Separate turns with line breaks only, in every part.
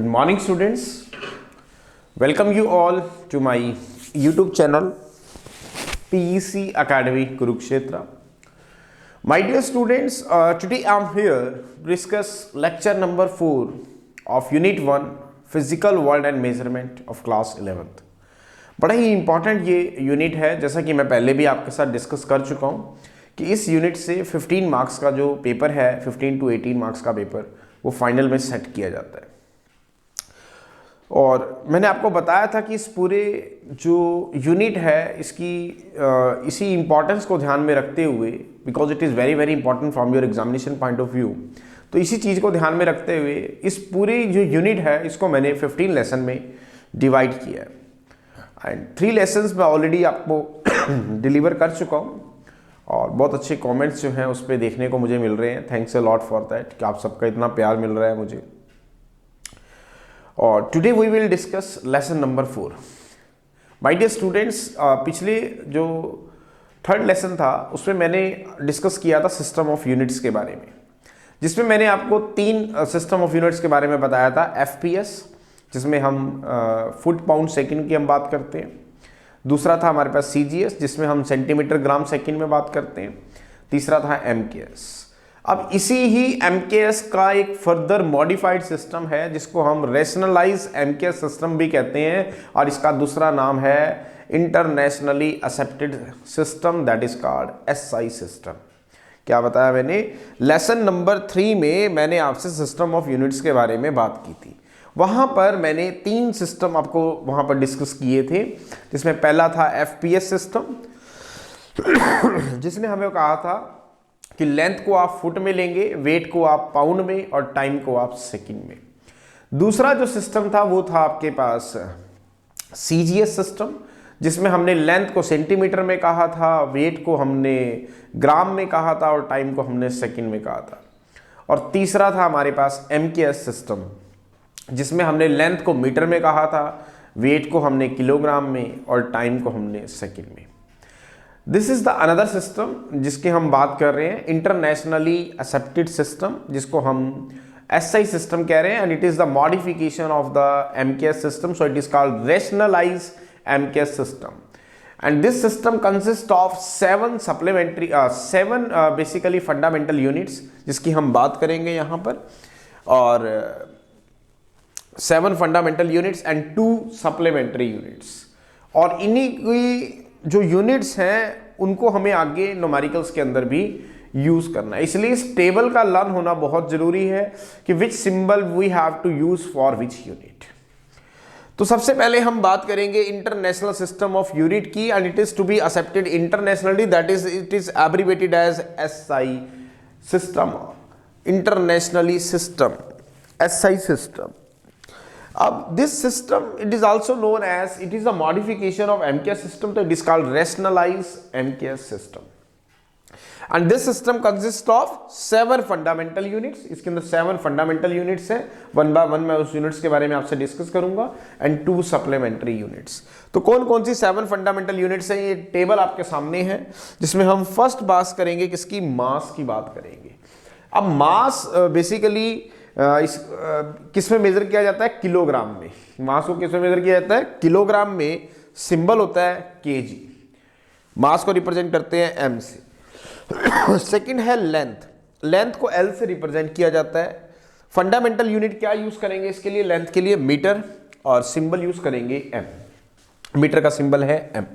Good morning, students. Welcome you all to my YouTube channel PEC Academy Kurukshetra. My dear students, today I am here to discuss lecture number 4 of Unit 1 Physical World and Measurement of Class 11th. बड़ा ही important ये unit है, जैसा कि मैं पहले भी आपके साथ डिस्कस कर चुका हूँ कि इस यूनिट से 15 मार्क्स का जो पेपर है, 15 to 18 मार्क्स का पेपर वो फाइनल में सेट किया जाता है। और मैंने आपको बताया था कि इस पूरे जो यूनिट है इसकी इसी इम्पॉर्टेंस को ध्यान में रखते हुए, because it is very very important from your examination point of view, तो इसी चीज़ को ध्यान में रखते हुए इस पूरी जो यूनिट है इसको मैंने 15 लेसन में डिवाइड किया है। एंड 3 लेसन्स मैं ऑलरेडी आपको डिलीवर कर चुका हूँ और बहुत अच्छे कमेंट्स जो हैं उस पर देखने को मुझे मिल रहे हैं। Thanks a lot for that कि आप सबका इतना प्यार मिल रहा है मुझे। और today we will discuss lesson number 4। My dear students, पिछले जो थर्ड लेसन था उसमें मैंने डिस्कस किया था सिस्टम ऑफ यूनिट्स के बारे में, जिसमें मैंने आपको 3 सिस्टम ऑफ यूनिट्स के बारे में बताया था। FPS, जिसमें हम फुट पाउंड सेकंड की हम बात करते हैं। दूसरा था हमारे पास CGS, जिसमें हम सेंटीमीटर ग्राम सेकंड में बात करते हैं। तीसरा था MKS। अब इसी ही MKS का एक फर्दर मॉडिफाइड सिस्टम है जिसको हम रेशनलाइज MKS सिस्टम भी कहते हैं, और इसका दूसरा नाम है internationally accepted system, that is called SI system. क्या बताया मैंने? लेसन नंबर 3 में मैंने आपसे सिस्टम ऑफ यूनिट्स के बारे में बात की थी। वहाँ पर मैंने 3 सिस्टम आपको वहाँ पर डिस्कस किए थे, जिसमें पहला था FPS सिस्टम, जिसने हमें कहा था कि लेंथ को आप फुट में लेंगे, वेट को आप पाउंड में और टाइम को आप सेकंड में। दूसरा जो सिस्टम था वो था आपके पास CGS सिस्टम, जिसमें हमने लेंथ को सेंटीमीटर में कहा था, वेट को हमने ग्राम में कहा था और टाइम को हमने सेकंड में कहा था। और तीसरा था हमारे पास MKS सिस्टम, जिसमें हमने लेंथ को मीटर में कहा था, वेट को हमने किलोग्राम में और टाइम को हमने सेकंड में। This is the another system जिसकी हम बात कर रहे हैं, इंटरनेशनली एक्सेप्टेड सिस्टम, जिसको हम SI सिस्टम कह रहे हैं, and it is the modification of the MKS system, so it is called rationalise MKS system. And this system consist of 7 basically fundamental units, जिसकी हम बात करेंगे यहाँ पर, और 7 fundamental units and 2 supplementary units. और इन्हीं की जो यूनिट्स हैं उनको हमें आगे न्यूमेरिकल्स के अंदर भी यूज करना है, इसलिए इस टेबल का लर्न होना बहुत जरूरी है कि which symbol we have to use for which unit. तो सबसे पहले हम बात करेंगे इंटरनेशनल सिस्टम ऑफ यूनिट की, and it is to be accepted internationally, that is it is abbreviated as SI system, internationally system, SI system. अब this system it is also known as, it is a modification of MKS system, तो it is called rationalise MKS system. And this system consist of 7 fundamental units. इसके अंदर 7 fundamental units हैं, 1 bye 1 मैं उस units के बारे में आपसे डिस्कस करूंगा, एंड 2 सप्लीमेंट्री यूनिट्स। तो कौन कौन सी 7 फंडामेंटल यूनिट्स हैं, ये टेबल आपके सामने है, जिसमें हम फर्स्ट बात करेंगे किसकी? मास की बात करेंगे। अब मास बेसिकली किस में मेजर किया जाता है? किलोग्राम में। मास को किस में मेजर किया जाता है? किलोग्राम में। सिंबल होता है kg। मास को रिप्रेजेंट करते हैं m से। सेकंड है लेंथ। लेंथ को L से रिप्रेजेंट किया जाता है। फंडामेंटल यूनिट क्या यूज करेंगे इसके लिए? लेंथ के लिए मीटर, और सिंबल यूज करेंगे m। मीटर का सिंबल है m।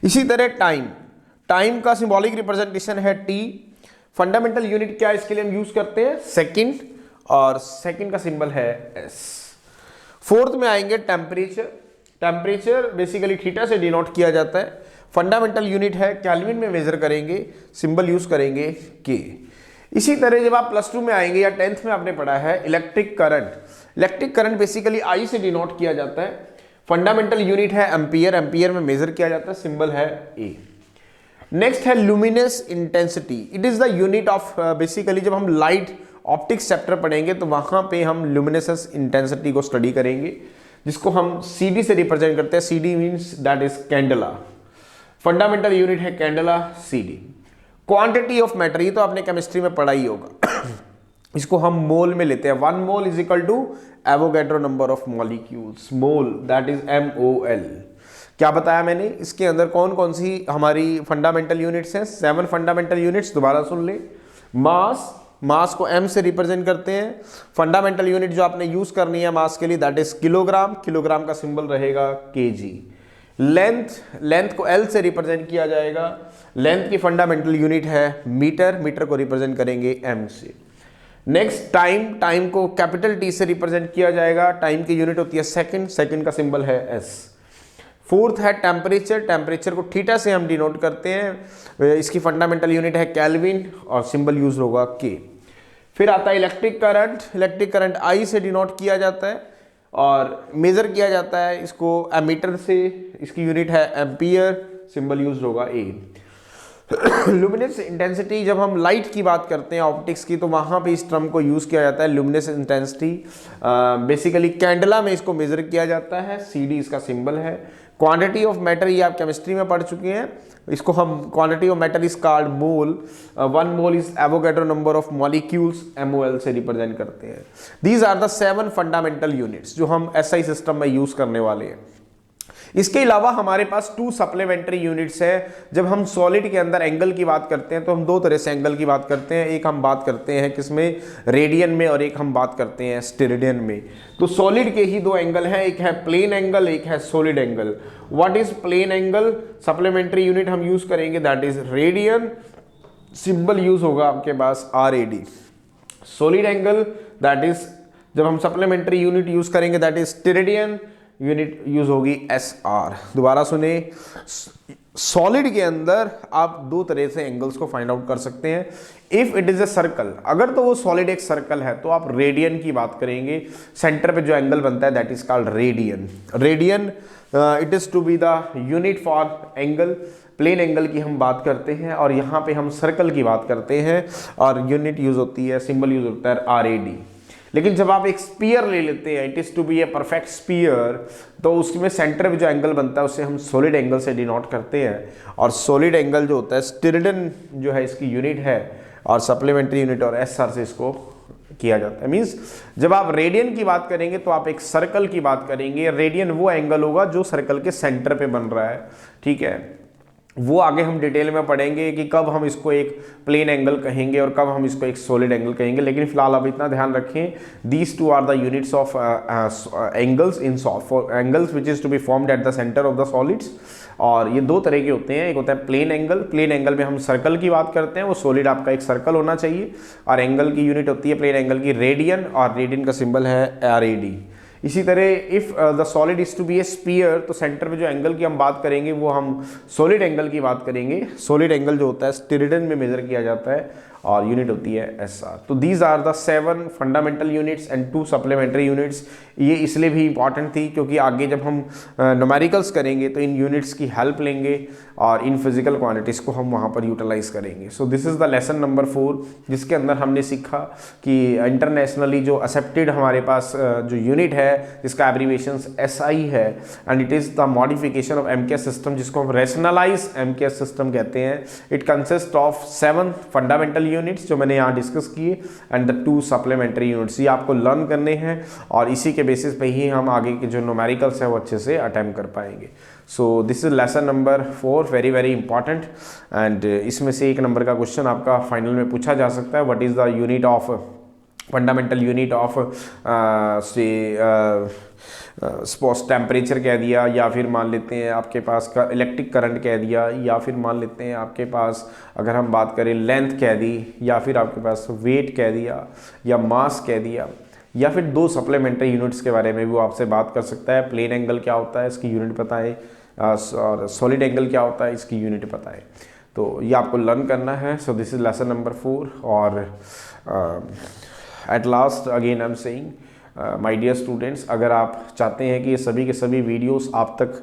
इसी तरह टाइम, टाइम का सिंबॉलिक रिप्रेजेंटेशन है t। फंडामेंटल यूनिट क्या इसके लिए हम यूज करते हैं? सेकंड, और सेकंड का सिंबल है S। फोर्थ में आएंगे टेम्परेचर। टेम्परेचर बेसिकली थीटा से डिनोट किया जाता है। फंडामेंटल यूनिट है, केल्विन में मेजर करेंगे, सिंबल यूज करेंगे K। इसी तरह जब आप +2 में आएंगे या 10th में आपने पढ़ा है electric current. Electric current basically I से डिनोट किया जाता है। फंडामेंटल यूनिट है एम्पियर, एम्पियर में मेजर किया जाता है, सिंबल है A। नेक्स्ट है luminous intensity. It is the unit of basically जब हम लाइट ऑप्टिक्स चैप्टर पढ़ेंगे तो वहां पे हम लुमिनेसेंस इंटेंसिटी को स्टडी करेंगे, जिसको हम CD से रिप्रेजेंट करते हैं। CD means that is candela. Fundamental unit है candela, CD। Quantity of matter, ये तो आपने केमिस्ट्री में पढ़ा ही होगा। इसको हम मोल में लेते हैं। 1 mole is equal to Avogadro number of molecules, mole that is MOL। क्या बताया मैंने, इसके अंदर कौन कौन सी हमारी फंडामेंटल यूनिट्स हैं, 7 फंडामेंटल यूनिट्स। दोबारा सुन ले, मास को M से रिप्रेजेंट करते हैं। फंडामेंटल यूनिट जो आपने यूज करनी है मास के लिए दैट इज किलोग्राम, किलोग्राम का सिंबल रहेगा kg। लेंथ को L से रिप्रेजेंट किया जाएगा, लेंथ की फंडामेंटल यूनिट है मीटर, मीटर को रिप्रेजेंट करेंगे M से। नेक्स्ट टाइम को कैपिटल T से रिप्रेजेंट किया जाएगा, टाइम की यूनिट होती है सेकंड, सेकंड का सिंबल है S। फोर्थ है टेम्परेचर, टेम्परेचर को थीटा से हम डिनोट करते हैं, इसकी फंडामेंटल यूनिट है केल्विन और सिंबल यूज होगा K। फिर आता है electric current, electric current I से डिनोट किया जाता है और मेजर किया जाता है इसको एमीटर से, इसकी यूनिट है एम्पियर, सिंबल यूज होगा A। लुमिनस इंटेंसिटी, जब हम लाइट की बात करते हैं ऑप्टिक्स की, तो वहाँ पे इस टर्म को यूज़ किया जाता है लुमिनस इंटेंसिटी। बेसिकली कैंडला में इसको मेजर किया जाता है, CD इसका सिंबल है। क्वांटिटी ऑफ मैटर, ये आप केमिस्ट्री में पढ़ चुके हैं, इसको हम quantity of matter is called mole. 1 mole is Avogadro number of molecules, MOL से रिप्रेजेंट करते हैं। These are the 7 fundamental units जो हम SI सिस्टम में यूज करने वाले हैं। इसके अलावा हमारे पास 2 सप्लीमेंट्री यूनिट्स है। जब हम सॉलिड के अंदर एंगल की बात करते हैं तो हम 2 तरह से एंगल की बात करते हैं, एक हम बात करते हैं किसमें, रेडियन में, और एक हम बात करते हैं स्टेरेडियन में। तो सॉलिड के ही 2 एंगल हैं, एक है प्लेन एंगल, एक है solid angle. What is plane angle, supplementary unit हम यूज करेंगे that is radian, symbol use होगा आपके पास RAD। Solid angle that is, जब हम सप्लीमेंट्री यूनिट यूज करेंगे that is steradian, unit use होगी SR। दोबारा सुने, सॉलिड के अंदर आप 2 तरह से एंगल्स को फाइंड आउट कर सकते हैं। If it is a circle, अगर तो वो सॉलिड एक सर्कल है तो आप रेडियन की बात करेंगे, सेंटर पे जो एंगल बनता है that is called radian. Radian it is to be the unit for angle. Plane angle की हम बात करते हैं और यहाँ पे हम सर्कल की बात करते हैं और यूनिट यूज होती है, सिंबल यूज होता है RAD। लेकिन जब आप एक स्पीयर ले लेते हैं, it is to be a perfect sphere, तो उसमें सेंटर में जो एंगल बनता है उसे हम सॉलिड एंगल से डिनोट करते हैं। और सॉलिड एंगल जो होता है, स्टेरेडियन जो है इसकी यूनिट है, और सप्लीमेंट्री यूनिट और SR से इसको किया जाता है। मींस जब आप रेडियन की बात करेंगे तो आप एक सर्कल की बात करेंगे। रेडियन वो एंगल होगा जो सर्कल के सेंटर पे बन रहा है, ठीक है। वो आगे हम डिटेल में पढ़ेंगे कि कब हम इसको एक प्लेन एंगल कहेंगे और कब हम इसको एक सॉलिड एंगल कहेंगे। लेकिन फिलहाल आप इतना ध्यान रखें, these 2 are the units of angles in angles which is to be formed at the centre of the solids. और ये 2 तरह के होते हैं, एक होता है प्लेन एंगल, प्लेन एंगल में हम सर्कल की बात करते हैं, वो सॉलिड आपका एक सर्कल होना चाहिए, और एंगल की यूनिट होती है प्लेन एंगल की रेडियन, और रेडियन का सिंबल है RAD। इसी तरह if the solid is to be a sphere, तो सेंटर में जो एंगल की हम बात करेंगे वो हम सॉलिड एंगल की बात करेंगे। सॉलिड एंगल जो होता है स्टेरेडियन में मेजर किया जाता है और यूनिट होती है SR। तो these are the 7 fundamental units and 2 supplementary units. ये इसलिए भी इंपॉर्टेंट थी क्योंकि आगे जब हम न्यूमेरिकल्स करेंगे तो इन यूनिट्स की हेल्प लेंगे और इन फिजिकल क्वांटिटीज़ को हम वहाँ पर यूटिलाइज करेंगे। So this is the lesson number 4, जिसके अंदर हमने सीखा कि इंटरनेशनली जो एक्सेप्टेड हमारे पास जो यूनिट है जिसका एब्रीविएशन SI है, and it is the modification of MKS system, जिसको हम रैशनलाइज MKS सिस्टम कहते हैं। It consist of 7 fundamental units जो मैंने यहाँ डिस्कस किए एंड द 2 सप्लीमेंट्री यूनिट्स। ये आपको लर्न करने हैं और इसी के बेसिस पे ही हम आगे के जो न्यूमेरिकल्स है वो अच्छे से अटेम्प्ट कर पाएंगे। सो this is lesson number 4, very very important. And इसमें से 1 नंबर का क्वेश्चन आपका फाइनल में पूछा जा सकता है, what is the unit of fundamental unit of suppose temperature कह दिया, या फिर मान लेते हैं आपके पास का इलेक्ट्रिक करंट कह दिया, या फिर मान लेते हैं आपके पास अगर हम बात करें लेंथ कह दी, या फिर आपके पास वेट कह दिया, या मास कह दिया, या फिर 2 सप्लीमेंट्री यूनिट्स के बारे में भी वो आपसे बात कर सकता है। प्लेन एंगल क्या होता है इसकी यूनिट पता है, और सॉलिड एंगल क्या होता है इसकी यूनिट पता है। तो ये आपको लर्न करना है। So this is lesson number 4। और at last again I am saying my dear students, अगर आप चाहते हैं कि ये सभी के सभी वीडियोस आप तक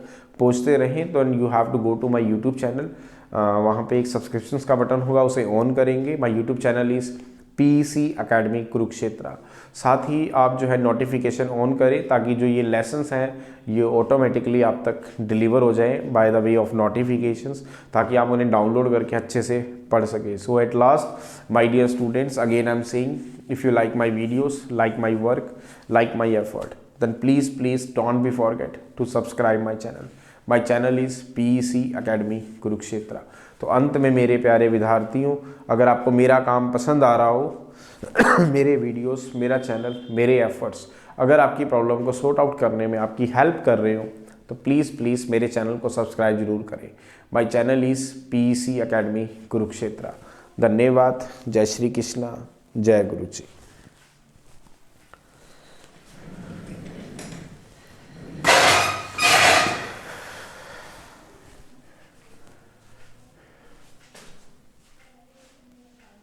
पहुंचते रहें तो you have to go to my YouTube channel. वहाँ पे एक सब्सक्रिप्शंस का बटन होगा, उसे ऑन करेंगे। My YouTube channel is PEC Academy Kurukshetra। साथ ही आप जो है नोटिफिकेशन ऑन करें ताकि जो ये लेसन्स हैं ये ऑटोमेटिकली आप तक डिलीवर हो जाएं by the way of notifications, ताकि आप उन्हें डाउनलोड करके अच्छे से पढ़ सकें। So at last my dear students, again I am saying, if you like my videos, like my work, like my effort, then please don't be forget to subscribe my channel. My channel is PEC Academy Kurukshetra. तो अंत में मेरे प्यारे विद्यार्थियों, अगर आपको मेरा काम पसंद आ रहा हो मेरे वीडियोस, मेरा चैनल, मेरे एफर्ट्स अगर आपकी प्रॉब्लम को सॉर्ट आउट करने में आपकी हेल्प कर रहे हो तो प्लीज़ मेरे चैनल को सब्सक्राइब जरूर करें। My channel is PEC Academy Kurukshetra. धन्यवाद। जय श्री कृष्णा, जय गुरु जी।